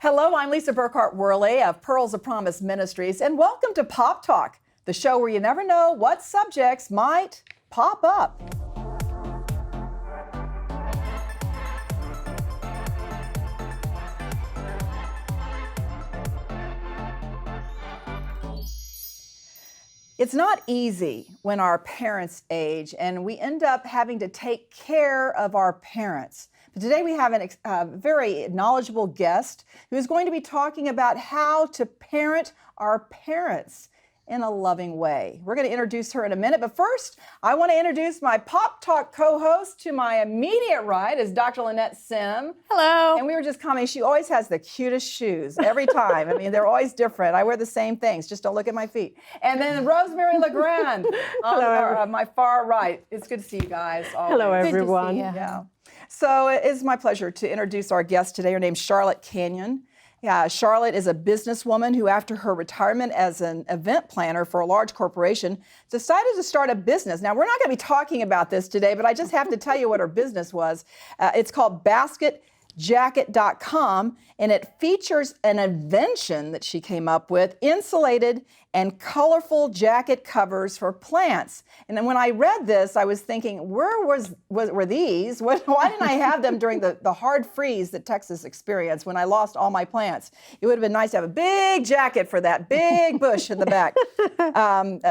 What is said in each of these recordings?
Hello, I'm Lisa Burkhardt Worley of Pearls of Promise Ministries, and welcome to Pop Talk, the show where you never know what subjects might pop up. It's not easy when our parents age, and we end up having to take care of our parents. But today we have a very knowledgeable guest who is going to be talking about how to parent our parents in a loving way. We're going to introduce her in a minute, but first, I want to introduce my Pop Talk co-host. To my immediate right is Dr. Lynnette Simm. Hello. And we were just commenting, she always has the cutest shoes every time. I mean, they're always different. I wear the same things, just don't look at my feet. And then Rosemary Legrand on my far right. It's good to see you guys. Always. Hello, Good to see everyone. you. Yeah. So it is my pleasure to introduce our guest today. Her name's Charlotte Canion. Charlotte is a businesswoman who, after her retirement as an event planner for a large corporation, decided to start a business. Now, we're not going to be talking about this today, but I just have to tell you what her business was. It's called basketjacket.com, and it features an invention that she came up with, insulated and colorful jacket covers for plants. And then when I read this, I was thinking, where were these? Why didn't I have them during the hard freeze that Texas experienced when I lost all my plants? It would have been nice to have a big jacket for that big bush in the back.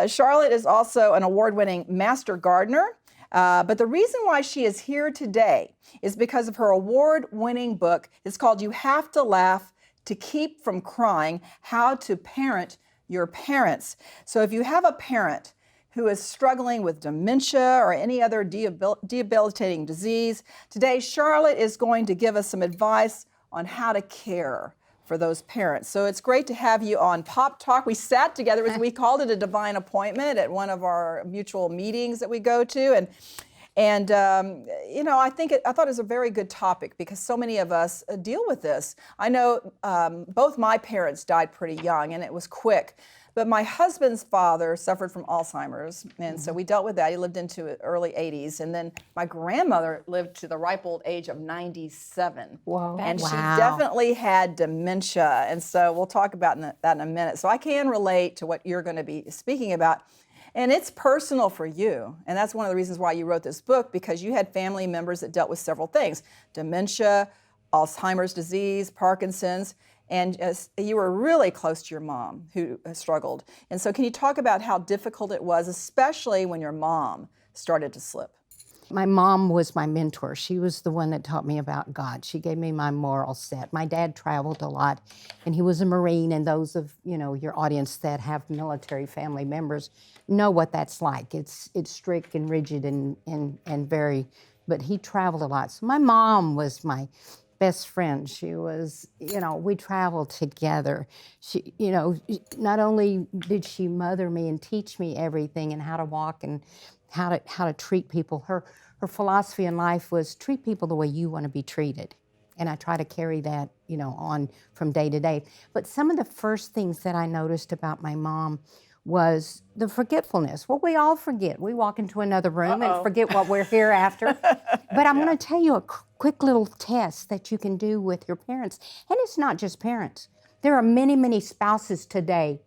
Charlotte is also an award-winning master gardener. But the reason why she is here today is because of her award-winning book. It's called You Have to Laugh to Keep from Crying, How to Parent Your Parents. So if you have a parent who is struggling with dementia or any other debilitating disease, today Charlotte is going to give us some advice on how to care for those parents. So it's great to have you on Pop Talk. We sat together, we called it a divine appointment at one of our mutual meetings that we go to. And you know, I thought it was a very good topic because so many of us deal with this. I know both my parents died pretty young and it was quick. But my husband's father suffered from Alzheimer's, and so we dealt with that. He lived into the early 80s, and then my grandmother lived to the ripe old age of 97. Wow. And she definitely had dementia, and so we'll talk about that in a minute. So I can relate to what you're going to be speaking about, and it's personal for you, and that's one of the reasons why you wrote this book, because you had family members that dealt with several things: dementia, Alzheimer's disease, Parkinson's. And you were really close to your mom who struggled. And so can you talk about how difficult it was, especially when your mom started to slip? My mom was my mentor. She was the one that taught me about God. She gave me my moral set. My dad traveled a lot, and he was a Marine, and those of your audience that have military family members know what that's like. It's strict and rigid and very, but he traveled a lot. So my mom was my best friend. She was, we traveled together. She, not only did she mother me and teach me everything and how to walk and how to treat people, her philosophy in life was treat people the way you want to be treated. And I try to carry that, on from day to day. But some of the first things that I noticed about my mom was the forgetfulness. Well, we all forget. We walk into another room and forget what we're here after. But I'm going to tell you a quick little test that you can do with your parents. And it's not just parents. There are many, many spouses today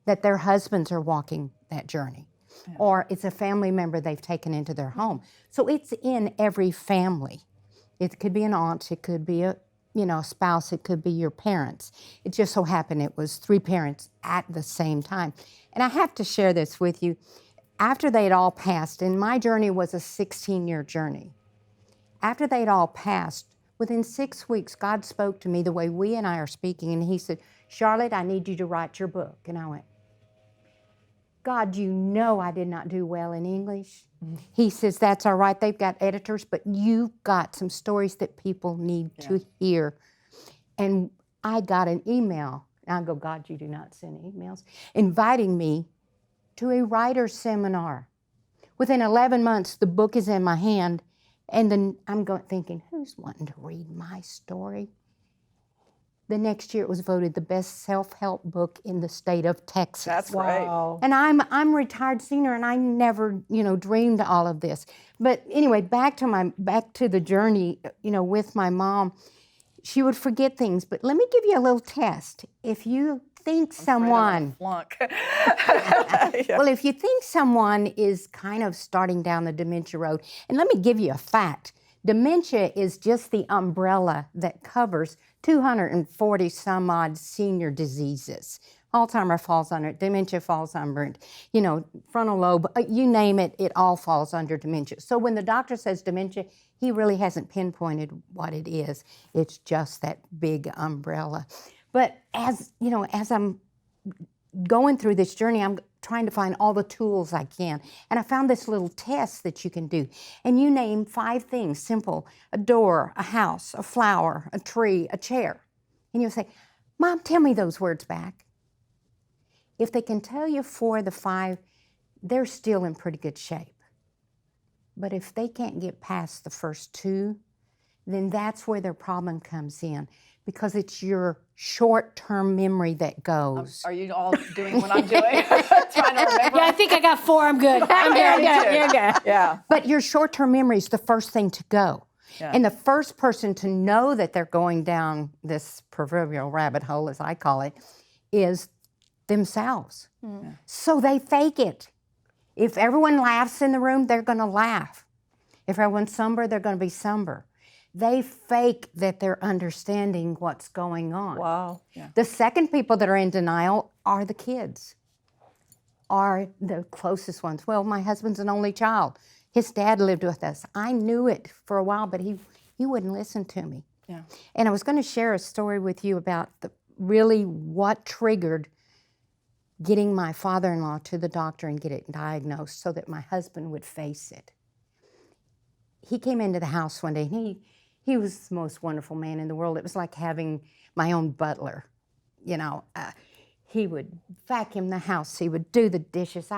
that their husbands are walking that journey. Yeah. Or it's a family member they've taken into their home. So it's in every family. It could be an aunt, it could be a spouse, it could be your parents. It just so happened it was 3 parents at the same time. And I have to share this with you. After they'd all passed, and my journey was a 16-year journey. After they'd all passed, within 6 weeks, God spoke to me the way we and I are speaking, and he said, Charlotte, I need you to write your book. And I went, God, I did not do well in English. Mm-hmm. He says, that's all right. They've got editors, but you've got some stories that people need to hear. And I got an email. And I go, God, you do not send emails, inviting me to a writer's seminar. Within 11 months, the book is in my hand. And then I'm thinking, who's wanting to read my story? The next year, it was voted the best self-help book in the state of Texas. That's great. Wow. And I'm a retired senior, and I never, dreamed all of this. But anyway, back to the journey, with my mom. she would forget things. But let me give you a little test. If you think someone, flunk. well, if you think someone is kind of starting down the dementia road, and let me give you a fact. Dementia is just the umbrella that covers 240 some odd senior diseases. Alzheimer's falls under it, dementia falls under it, frontal lobe, you name it, it all falls under dementia. So when the doctor says dementia, he really hasn't pinpointed what it is. It's just that big umbrella. But as I'm going through this journey, I'm trying to find all the tools I can. And I found this little test that you can do. And you name 5 things, simple: a door, a house, a flower, a tree, a chair. And you'll say, Mom, tell me those words back. If they can tell you 4 of the 5, they're still in pretty good shape. But if they can't get past the first 2, then that's where their problem comes in, because it's your short-term memory that goes. Are you all doing what I'm doing? Trying to remember? Yeah, I think I got 4. I'm good. I'm good. You're good. Yeah. But your short-term memory is the first thing to go. Yeah. And the first person to know that they're going down this proverbial rabbit hole, as I call it, is themselves. Mm. So they fake it. If everyone laughs in the room, they're going to laugh. If everyone's somber, they're going to be somber. They fake that they're understanding what's going on. Wow. Yeah. The second people that are in denial are the kids, are the closest ones. Well, my husband's an only child. His dad lived with us. I knew it for a while, but he wouldn't listen to me. Yeah. And I was going to share a story with you about really what triggered getting my father-in-law to the doctor and get it diagnosed so that my husband would face it. He came into the house one day, and he was the most wonderful man in the world. It was like having my own butler. He would vacuum the house. He would do the dishes.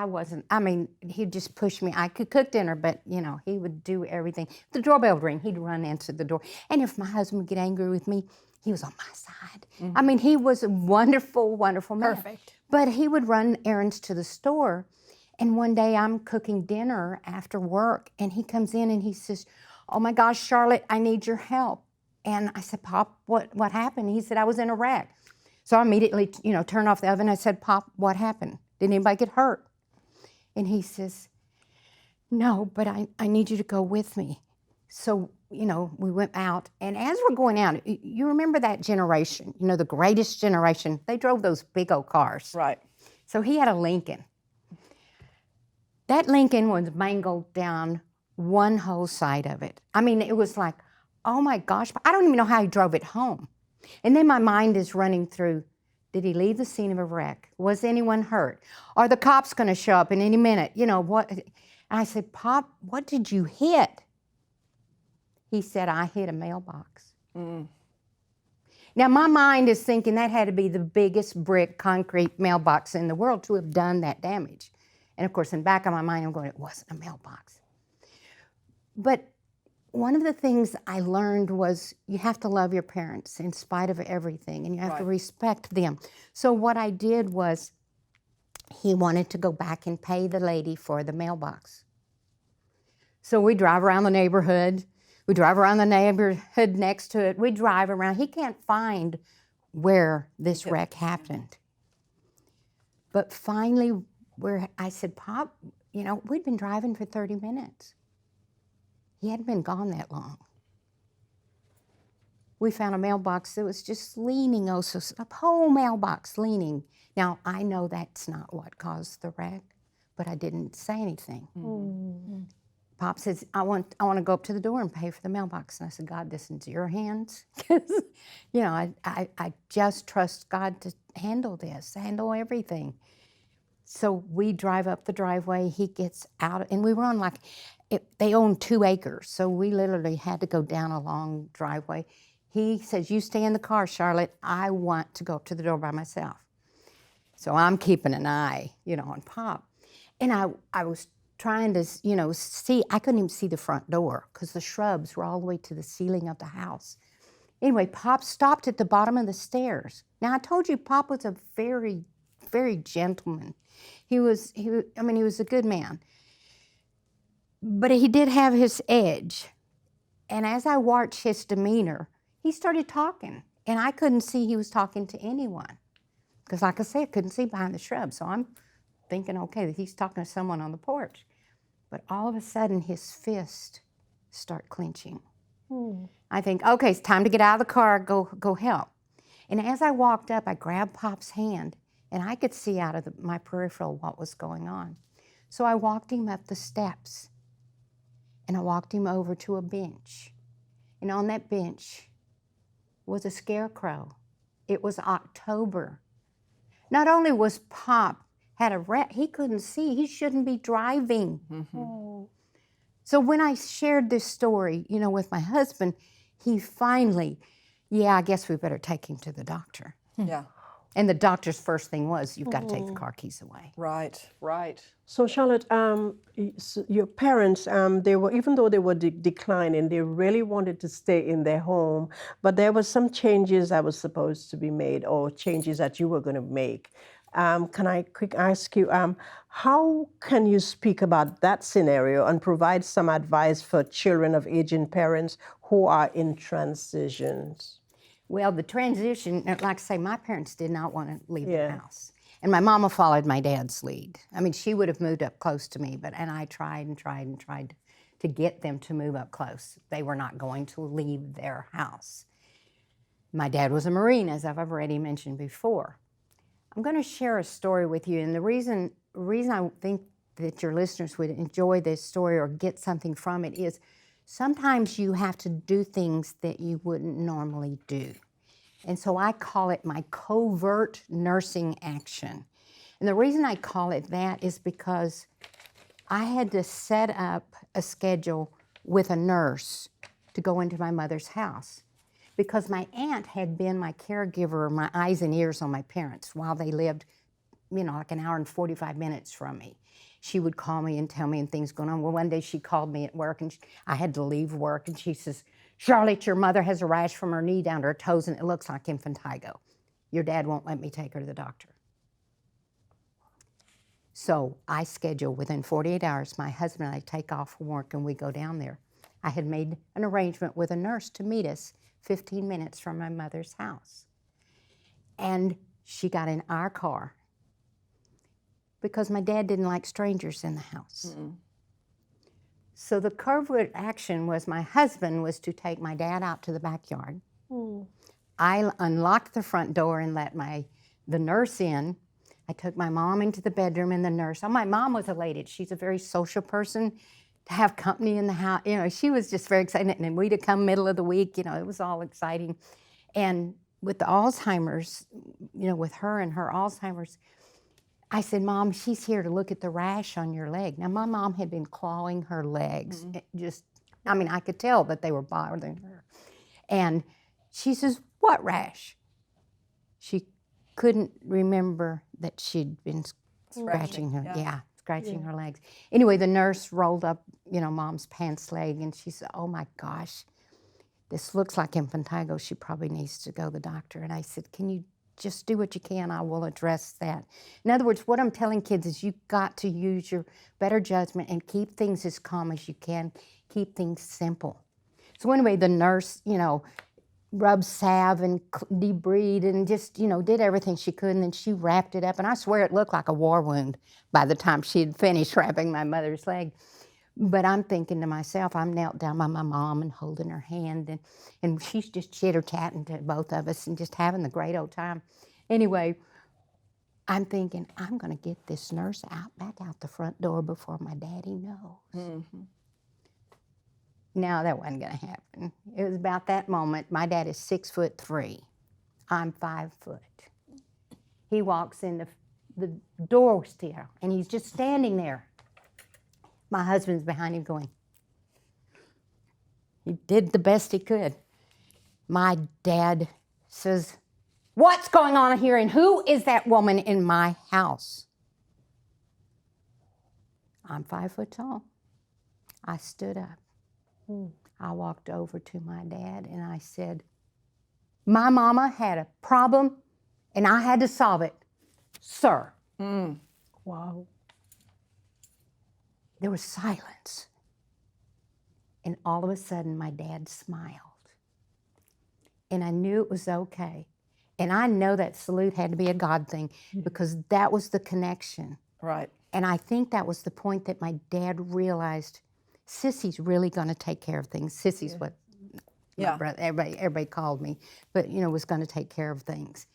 He'd just push me. I could cook dinner, but, he would do everything. The doorbell would ring. He'd run into the door. And if my husband would get angry with me, he was on my side. Mm-hmm. He was a wonderful, wonderful man. Perfect. But he would run errands to the store. And one day I'm cooking dinner after work, and he comes in and he says, "Oh my gosh, Charlotte, I need your help." And I said, "Pop, what happened?" He said, "I was in a wreck." So I immediately, turned off the oven. I said, "Pop, what happened? Did anybody get hurt?" And he says, "No, but I need you to go with me." So, we went out. And as we're going out, you remember that generation, the greatest generation. They drove those big old cars. Right. So he had a Lincoln. That Lincoln was mangled down one whole side of it. It was like, oh my gosh, I don't even know how he drove it home. And then my mind is running through, did he leave the scene of a wreck? Was anyone hurt? Are the cops going to show up in any minute? What? And I said, "Pop, what did you hit?" He said, "I hit a mailbox." Mm. Now, my mind is thinking that had to be the biggest brick concrete mailbox in the world to have done that damage. And of course, in the back of my mind, I'm going, it wasn't a mailbox. But one of the things I learned was you have to love your parents in spite of everything, and you have to respect them. So what I did was, he wanted to go back and pay the lady for the mailbox. So we drive around the neighborhood. We drive around the neighborhood next to it. We drive around. He can't find where this wreck happened. But finally, I said, "Pop, we'd been driving for 30 minutes. He hadn't been gone that long. We found a mailbox that was just leaning, a whole mailbox leaning." Now, I know that's not what caused the wreck, but I didn't say anything. Mm-hmm. Pop says, I want to go up to the door and pay for the mailbox. And I said, "God, this is your hands." Because, I just trust God to handle this, handle everything. So we drive up the driveway. He gets out, and we were on they own 2 acres. So we literally had to go down a long driveway. He says, "You stay in the car, Charlotte. I want to go up to the door by myself." So I'm keeping an eye, on Pop. And I was trying to, see. I couldn't even see the front door because the shrubs were all the way to the ceiling of the house. Anyway, Pop stopped at the bottom of the stairs. Now, I told you Pop was a very, very gentleman. He was a good man. But he did have his edge. And as I watched his demeanor, he started talking, and I couldn't see he was talking to anyone. Because like I said, I couldn't see behind the shrubs. So I'm thinking, okay, that he's talking to someone on the porch. But all of a sudden, his fist start clenching. I think, okay, it's time to get out of the car, go help. And as I walked up, I grabbed Pop's hand, and I could see out of my peripheral what was going on. So I walked him up the steps, and I walked him over to a bench. And on that bench was a scarecrow. It was October. Not only was Pop had a rat, he couldn't see. He shouldn't be driving. So when I shared this story, with my husband, he finally, I guess we better take him to the doctor. Yeah. And the doctor's first thing was, you've got to take the car keys away. Right, right. So Charlotte, your parents, they were, even though they were declining, they really wanted to stay in their home, but there were some changes that was supposed to be made, or changes that you were going to make. Can I quick ask you, how can you speak about that scenario and provide some advice for children of aging parents who are in transitions? Well, the transition, like I say, my parents did not want to leave the Yeah. house. And my mama followed my dad's lead. I mean, she would have moved up close to me, and I tried and tried and tried to get them to move up close. They were not going to leave their house. My dad was a Marine, as I've already mentioned before. I'm going to share a story with you, and the reason I think that your listeners would enjoy this story or get something from it is sometimes you have to do things that you wouldn't normally do. And so I call it my covert nursing action. And the reason I call it that is because I had to set up a schedule with a nurse to go into my mother's house, because my aunt had been my caregiver, my eyes and ears on my parents while they lived, like an hour and 45 minutes from me. She would call me and tell me and things going on. Well, one day she called me at work, and I had to leave work, and she says, "Charlotte, your mother has a rash from her knee down to her toes, and it looks like impetigo. Your dad won't let me take her to the doctor." So I schedule within 48 hours, my husband and I take off from work and we go down there. I had made an arrangement with a nurse to meet us 15 minutes from my mother's house. And she got in our car because my dad didn't like strangers in the house. So the covert action was my husband was to take my dad out to the backyard. I unlocked the front door and let the nurse in. I took my mom into the bedroom and the nurse. Oh, my mom was elated. She's a very social person. To have company in the house, she was just very excited. And we'd come middle of the week, it was all exciting. And with the Alzheimer's, with her and her Alzheimer's, I said, "Mom, she's here to look at the rash on your leg." Now, my mom had been clawing her legs. I could tell that they were bothering her. And she says, "What rash?" She couldn't remember that she'd been scratching her. Scratching her legs. Anyway, the nurse rolled up, Mom's pants leg, and she said, "Oh my gosh, this looks like impetigo. She probably needs to go to the doctor." And I said, "Can you just do what you can? I will address that." In other words, what I'm telling kids is you've got to use your better judgment and keep things as calm as you can. Keep things simple. So anyway, the nurse, rubbed salve and debrided and just, did everything she could, and then she wrapped it up. And I swear it looked like a war wound by the time she had finished wrapping my mother's leg. But I'm thinking to myself, I'm knelt down by my mom and holding her hand, and she's just chitter-chatting to both of us and just having the great old time. Anyway, I'm thinking, I'm going to get this nurse back out the front door before my daddy knows. No, that wasn't going to happen. It was about that moment. My dad is 6'3". I'm 5 foot. He walks in the door still, and he's just standing there. My husband's behind him going, he did the best he could. My dad says, "What's going on here, and who is that woman in my house?" I'm 5 foot tall. I stood up. I walked over to my dad and I said, "My mama had a problem and I had to solve it, sir." Wow. There was silence. And all of a sudden, my dad smiled. and I knew it was okay. And I know that salute had to be a God thing because that was the connection. Right. And I think that was the point that my dad realized, Sissy's really going to take care of things. Sissy's what my brother, everybody called me, but was going to take care of things.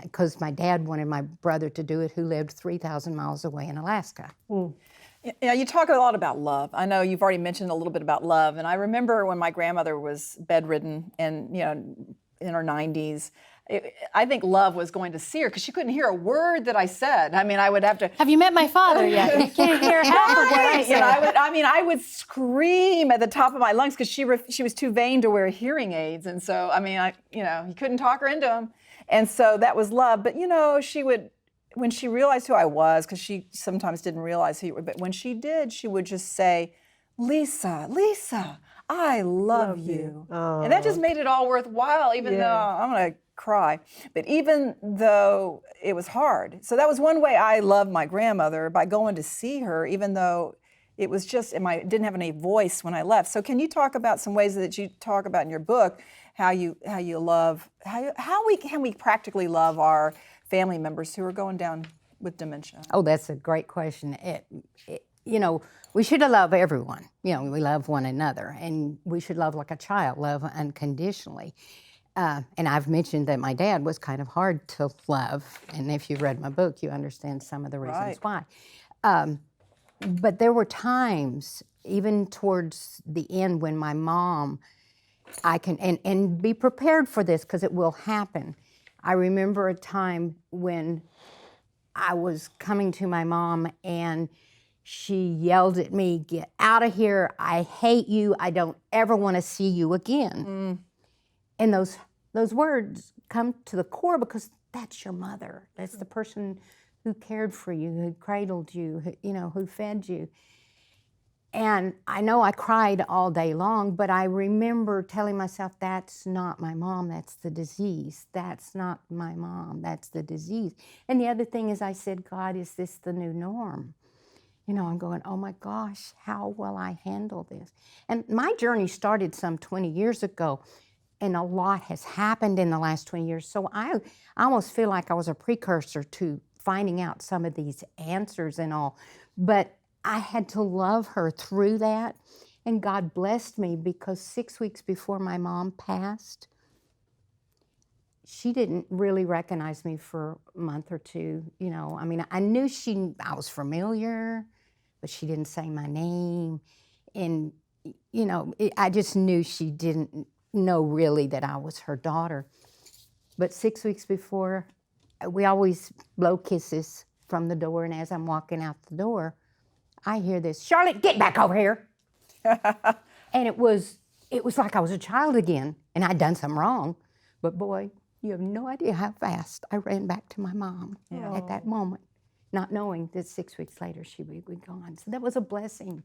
Because my dad wanted my brother to do it, who lived 3,000 miles away in Alaska. Yeah, you talk a lot about love. I know you've already mentioned a little bit about love, and I remember when my grandmother was bedridden and in her 90s. I think love was going to see her because she couldn't hear a word that I said. I mean, I would have to. Have you met my father yet? You can't hear half of what I said. I would scream at the top of my lungs because she was too vain to wear hearing aids, and so he couldn't talk her into them, and so that was love. But she would, when she realized who I was, because she sometimes didn't realize who you were, but when she did, she would just say, Lisa, I love you. And that just made it all worthwhile, even though I'm going to cry. But even though it was hard. So that was one way I loved my grandmother, by going to see her, even though it was just, I didn't have any voice when I left. So can you talk about some ways that you talk about in your book, how can we practically love our family members who are going down with dementia? Oh, that's a great question. We should love everyone. We love one another, and we should love like a child, love unconditionally. And I've mentioned that my dad was kind of hard to love, and if you've read my book, you understand some of the reasons why. But there were times, even towards the end, when my mom, and be prepared for this because it will happen. I remember a time when I was coming to my mom and she yelled at me, "Get out of here, I hate you, I don't ever want to see you again." And those words come to the core because that's your mother. That's the person who cared for you, who cradled you, who fed you. And I know I cried all day long, but I remember telling myself, that's not my mom, that's the disease. That's not my mom, that's the disease. And the other thing is I said, God, is this the new norm? I'm going, oh my gosh, how will I handle this? And my journey started some 20 years ago, and a lot has happened in the last 20 years. So I almost feel like I was a precursor to finding out some of these answers and all. But I had to love her through that. And God blessed me because 6 weeks before my mom passed, she didn't really recognize me for a month or two. I knew I was familiar, but she didn't say my name. And, I just knew she didn't know really that I was her daughter. But 6 weeks before, we always blow kisses from the door. And as I'm walking out the door, I hear this, "Charlotte, get back over here." And it was like I was a child again, and I'd done something wrong. But boy, you have no idea how fast I ran back to my mom at that moment, not knowing that 6 weeks later she would be gone. So that was a blessing.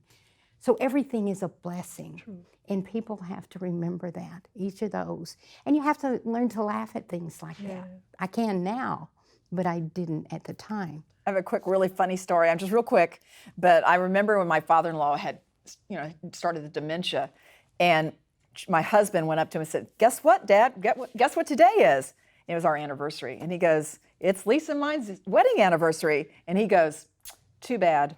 So everything is a blessing. True. And people have to remember that, each of those. And you have to learn to laugh at things like that. I can now, but I didn't at the time. I have a quick, really funny story. I'm just real quick, but I remember when my father-in-law had, started the dementia, and my husband went up to him and said, "Guess what, Dad? Guess what today is?" It was our anniversary, and he goes, "It's Lisa and mine's wedding anniversary," and he goes, "Too bad."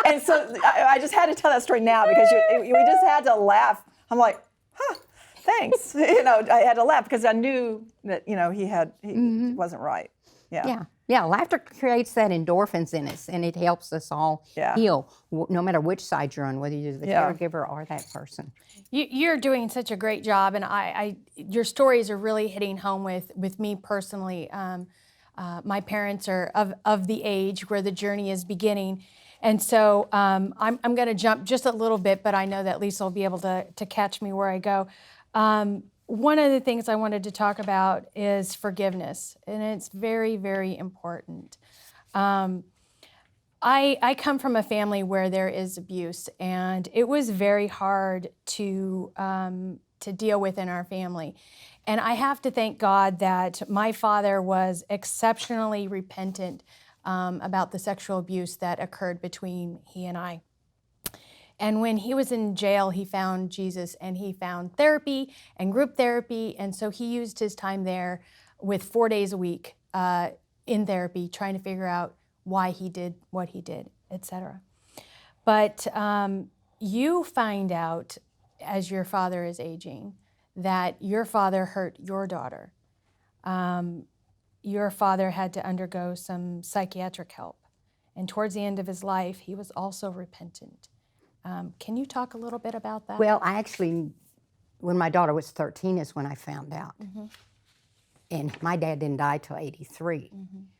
And so I just had to tell that story now because we just had to laugh. I'm like, thanks. I had to laugh because I knew that, he wasn't right. Yeah, laughter creates that endorphins in us, and it helps us all heal, no matter which side you're on, whether you're the caregiver or that person. You're doing such a great job, and your stories are really hitting home with me personally. My parents are of the age where the journey is beginning. And so I'm going to jump just a little bit, but I know that Lisa will be able to catch me where I go. One of the things I wanted to talk about is forgiveness, and it's very, very important. I come from a family where there is abuse, and it was very hard to deal with in our family. And I have to thank God that my father was exceptionally repentant about the sexual abuse that occurred between he and I. And when he was in jail, he found Jesus and he found therapy and group therapy. And so he used his time there with 4 days a week in therapy, trying to figure out why he did what he did, etc. But you find out as your father is aging that your father hurt your daughter. Your father had to undergo some psychiatric help. And towards the end of his life, he was also repentant. Can you talk a little bit about that? Well, I actually, when my daughter was 13 is when I found out. And my dad didn't die till 83.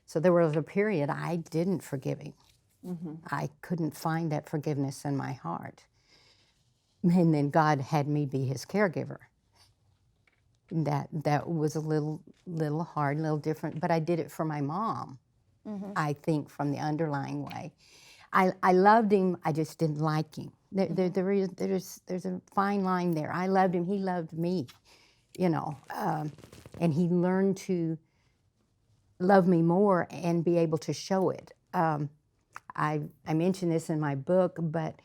So there was a period I didn't forgive him. I couldn't find that forgiveness in my heart. And then God had me be his caregiver. That was a little hard, a little different, but I did it for my mom, I think, from the underlying way. I loved him, I just didn't like him. There's a fine line there. I loved him, he loved me, you know, and he learned to love me more and be able to show it. I mentioned this in my book, but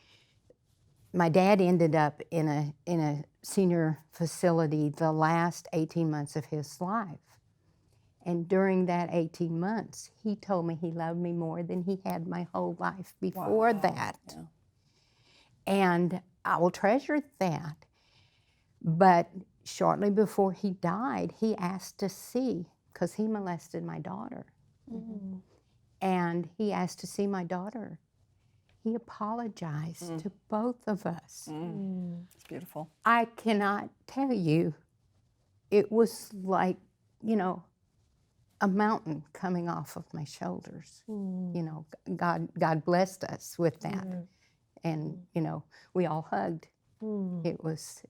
my dad ended up in a senior facility the last 18 months of his life. And during that 18 months, he told me he loved me more than he had my whole life before that. Yeah. And I will treasure that. But shortly before he died, he asked to see, because he molested my daughter. And he asked to see my daughter. He apologized to both of us. It's beautiful. I cannot tell you, it was like, you know, a mountain coming off of my shoulders. You know, God blessed us with that. And, you know, we all hugged. It was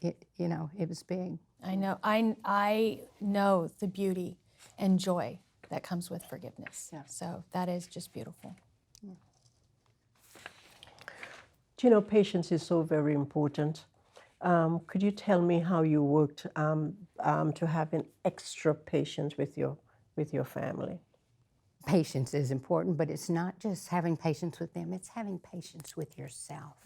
big. I know the beauty and joy that comes with forgiveness. Yeah. So that is just beautiful. Do you know, patience is so very important. Could you tell me how you worked to have an extra patience with your family? Patience is important, but it's not just having patience with them, it's having patience with yourself.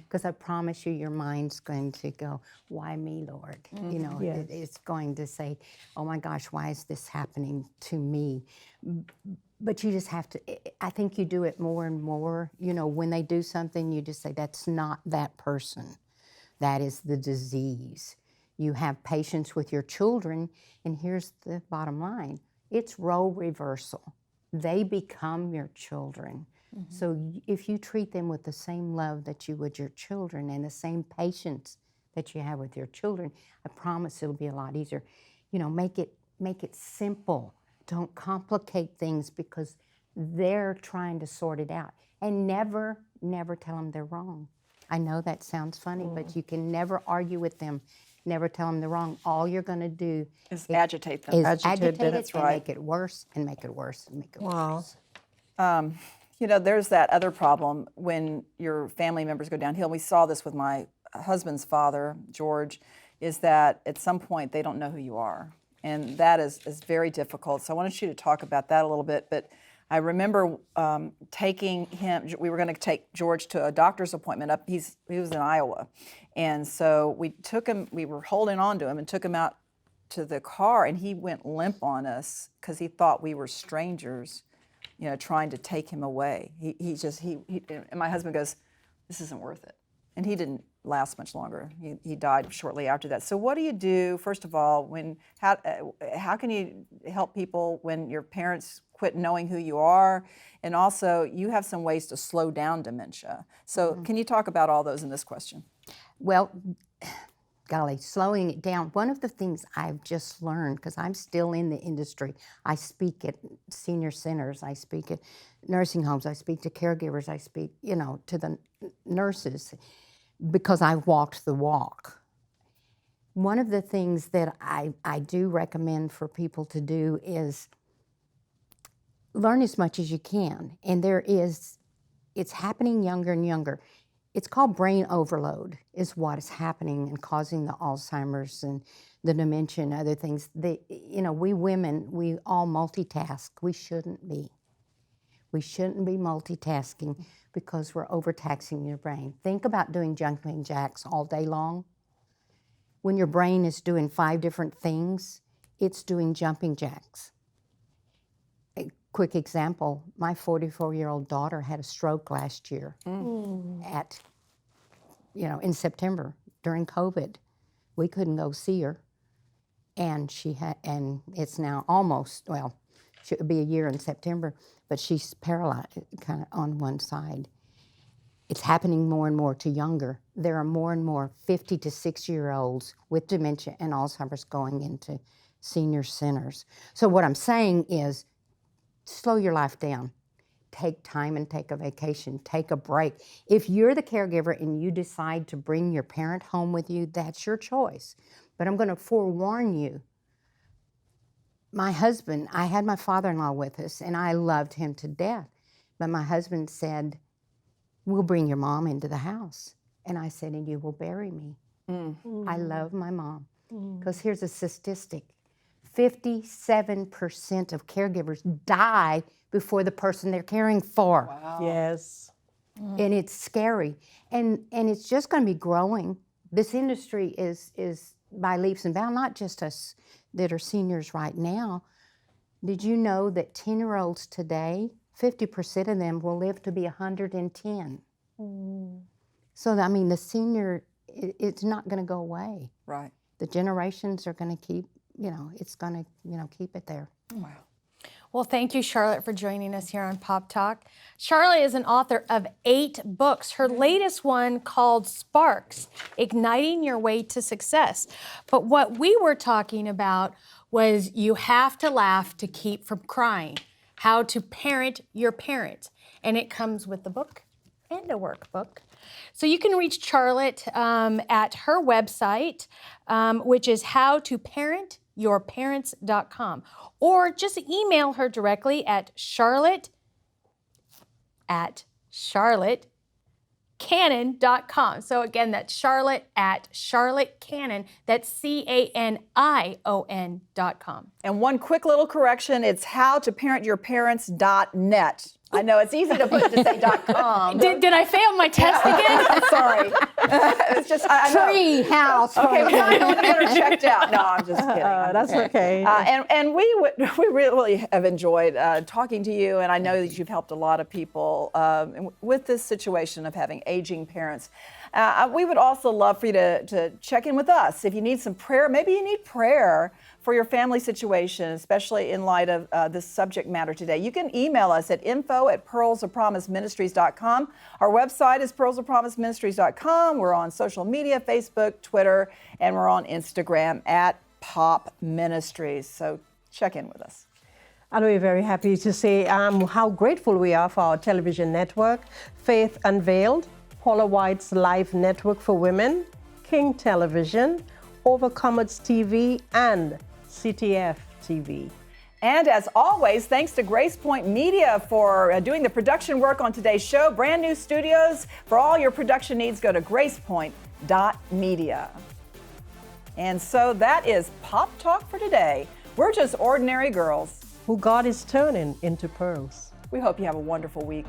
Because I promise you, your mind's going to go, why me, Lord? You know, Yes. it's going to say, oh my gosh, why is this happening to me? But you just have to, I think you do it more and more. You know, when they do something, you just say, that's not that person. That is the disease. You have patience with your children, and here's the bottom line. It's role reversal. They become your children. So if you treat them with the same love that you would your children and the same patience that you have with your children, I promise it'll be a lot easier. You know, make it simple. Don't complicate things because they're trying to sort it out. And never tell them they're wrong. I know that sounds funny, but you can never argue with them. Never tell them they're wrong. All you're going to do Is agitate them. is Agitate agitate them, it that's and right. make it worse and make it worse and make it Wow. worse. You know, there's that other problem when your family members go downhill. We saw this with my husband's father, George, is that at some point they don't know who you are. And that is very difficult. So I wanted you to talk about that a little bit. But I remember taking him, we were going to take George to a doctor's appointment up, he was in Iowa. And so we took him, we were holding on to him and took him out to the car, and he went limp on us because he thought we were strangers, you know, trying to take him away. He and my husband goes, this isn't worth it. And he didn't last much longer. He died shortly after that. So what do you do, first of all, how can you help people when your parents quit knowing who you are? And also, you have some ways to slow down dementia. So can you talk about all those in this question? Well, golly, slowing it down. One of the things I've just learned, because I'm still in the industry, I speak at senior centers, I speak at nursing homes, I speak to caregivers, I speak, you know, to the nurses, because I've walked the walk. One of the things that I do recommend for people to do is learn as much as you can. And it's happening younger and younger. It's called brain overload is what is happening and causing the Alzheimer's and the dementia and other things. You know, we women, we all multitask. We shouldn't be. We shouldn't be multitasking because we're overtaxing your brain. Think about doing jumping jacks all day long. When your brain is doing 5 different things, it's doing jumping jacks. A quick example, my 44-year-old daughter had a stroke last year in September during COVID. We couldn't go see her. And it's now almost, it be a year in September, but she's paralyzed kind of on one side. It's happening more and more to younger. There are more and more 50 to 60-year-olds with dementia and Alzheimer's going into senior centers. So what I'm saying is, slow your life down. Take time and take a vacation, take a break. If you're the caregiver and you decide to bring your parent home with you, that's your choice. But I'm going to forewarn you. My husband, I had my father-in-law with us, and I loved him to death. But my husband said, we'll bring your mom into the house. And I said, and you will bury me. I love my mom. Because here's a statistic. 57% of caregivers die before the person they're caring for. Wow. Yes. And it's scary. And it's just going to be growing. This industry is by leaps and bounds, not just us that are seniors right now. Did you know that 10-year-olds today, 50% of them will live to be 110? So, I mean, the senior, it's not going to go away. Right. The generations are going to keep, it's going to, keep it there. Wow. Well, thank you, Charlotte, for joining us here on Pop Talk. Charlotte is an author of 8 books. Her latest one called Sparks, Igniting Your Way to Success. But what we were talking about was you have to laugh to keep from crying, how to parent your parents. And it comes with the book and a workbook. So you can reach Charlotte at her website, which is howtoparentyourparents.com. Or just email her directly at charlotte@charlottecanon.com. So again, that's Charlotte at charlottecanon, that's CANION.com. And one quick little correction, it's howtoparentyourparents.net. I know it's easy to put to say .com. Did I fail my test again? Sorry. It's just, I know. Tree house. Okay, well, I want to get her checked out. No, I'm just kidding. That's okay. And we really have enjoyed talking to you, and I know that you've helped a lot of people with this situation of having aging parents. We would also love for you to check in with us. If you need some prayer, maybe you need prayer for your family situation, especially in light of this subject matter today. You can email us at info@pearlsofpromiseministries.com. Our website is pearlsofpromiseministries.com. We're on social media, Facebook, Twitter, and we're on Instagram at Pop Ministries. So check in with us. And we're very happy to say how grateful we are for our television network, Faith Unveiled, Paula White's Live Network for Women, King Television, Overcomers TV, and CTF TV. And as always, thanks to Grace Point Media for doing the production work on today's show. Brand new studios. For all your production needs, go to gracepoint.media. And so that is Pop Talk for today. We're just ordinary girls Who God is turning into pearls. We hope you have a wonderful week.